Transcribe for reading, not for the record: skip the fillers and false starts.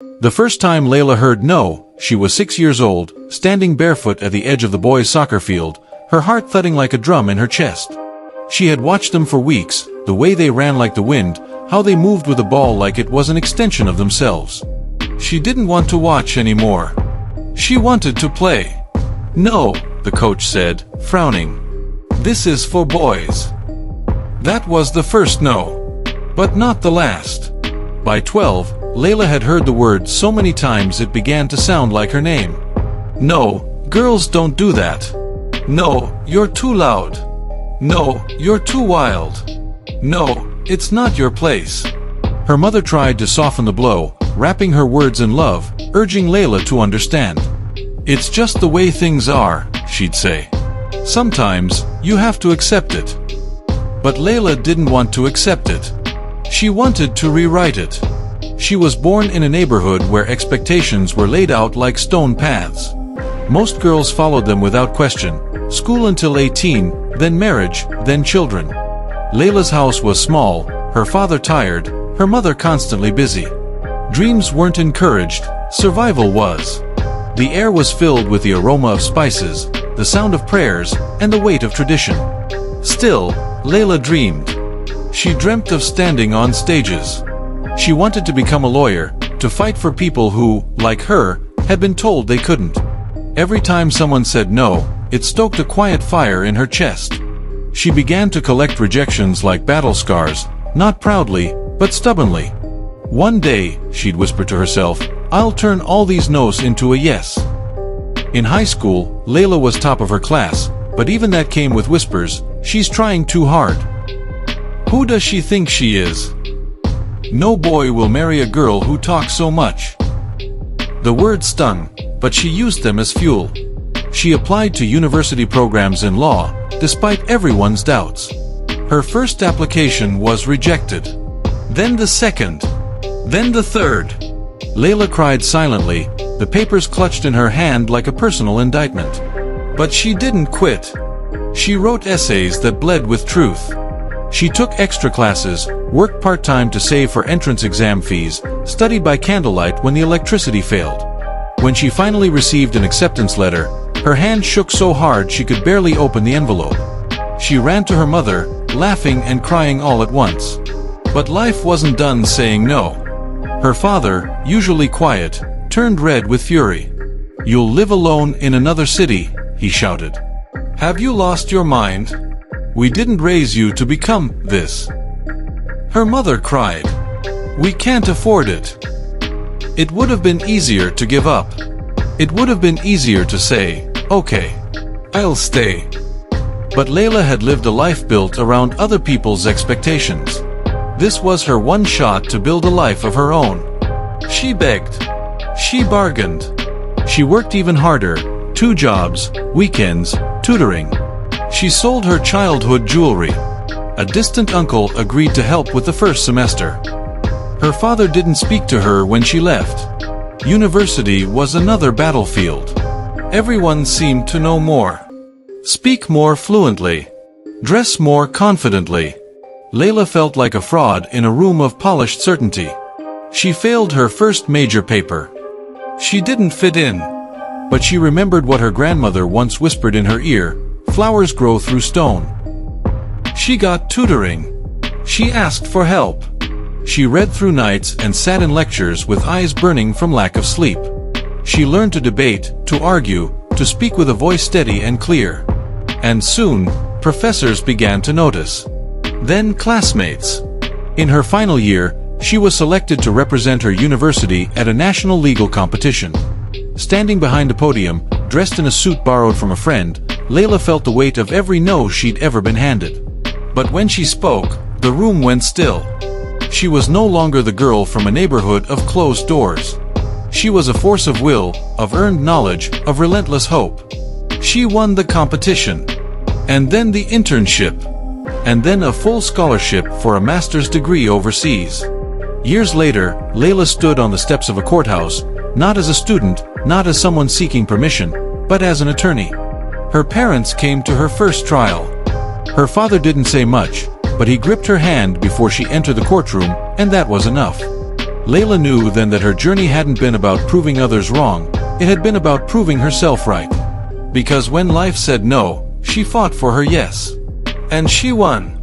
The first time Layla heard no, she was 6 years old, standing barefoot at the edge of the boys' soccer field, her heart thudding like a drum in her chest. She had watched them for weeks, the way they ran like the wind, how they moved with the ball like it was an extension of themselves. She didn't want to watch anymore. She wanted to play. "No," the coach said, frowning. "This is for boys." That was the first no. But not the last. By 12, Layla had heard the word so many times it began to sound like her name. "No, girls don't do that. No, you're too loud. No, you're too wild. No, it's not your place." Her mother tried to soften the blow, wrapping her words in love, urging Layla to understand. "It's just the way things are," she'd say. "Sometimes, you have to accept it." But Layla didn't want to accept it. She wanted to rewrite it. She was born in a neighborhood where expectations were laid out like stone paths. Most girls followed them without question. School until 18, then marriage, then children. Layla's house was small, her father tired, her mother constantly busy. Dreams weren't encouraged, survival was. The air was filled with the aroma of spices, the sound of prayers, and the weight of tradition. Still, Layla dreamed. She dreamt of standing on stages. She wanted to become a lawyer, to fight for people who, like her, had been told they couldn't. Every time someone said no, it stoked a quiet fire in her chest. She began to collect rejections like battle scars, not proudly, but stubbornly. "One day," she'd whisper to herself, "I'll turn all these no's into a yes." In high school, Layla was top of her class, but even that came with whispers, "She's trying too hard. Who does she think she is? No boy will marry a girl who talks so much." The words stung, but she used them as fuel. She applied to university programs in law, despite everyone's doubts. Her first application was rejected. Then the second. Then the third. Layla cried silently, the papers clutched in her hand like a personal indictment. But she didn't quit. She wrote essays that bled with truth. She took extra classes, worked part-time to save for entrance exam fees, studied by candlelight when the electricity failed. When she finally received an acceptance letter, her hand shook so hard she could barely open the envelope. She ran to her mother, laughing and crying all at once. But life wasn't done saying no. Her father, usually quiet, turned red with fury. "You'll live alone in another city," he shouted. "Have you lost your mind? We didn't raise you to become this." Her mother cried. "We can't afford it." It would have been easier to give up. It would have been easier to say, "Okay, I'll stay." But Layla had lived a life built around other people's expectations. This was her one shot to build a life of her own. She begged. She bargained. She worked even harder, 2 jobs, weekends, tutoring. She sold her childhood jewelry. A distant uncle agreed to help with the first semester. Her father didn't speak to her when she left. University was another battlefield. Everyone seemed to know more. Speak more fluently. Dress more confidently. Layla felt like a fraud in a room of polished certainty. She failed her first major paper. She didn't fit in. But she remembered what her grandmother once whispered in her ear, "Flowers grow through stone." She got tutoring. She asked for help. She read through nights and sat in lectures with eyes burning from lack of sleep. She learned to debate, to argue, to speak with a voice steady and clear. And soon, professors began to notice. Then classmates. In her final year, she was selected to represent her university at a national legal competition. Standing behind a podium, dressed in a suit borrowed from a friend, Layla felt the weight of every no she'd ever been handed. But when she spoke, the room went still. She was no longer the girl from a neighborhood of closed doors. She was a force of will, of earned knowledge, of relentless hope. She won the competition. And then the internship. And then a full scholarship for a master's degree overseas. Years later, Layla stood on the steps of a courthouse, not as a student, not as someone seeking permission, but as an attorney. Her parents came to her first trial. Her father didn't say much, but he gripped her hand before she entered the courtroom, and that was enough. Layla knew then that her journey hadn't been about proving others wrong, it had been about proving herself right. Because when life said no, she fought for her yes. And she won.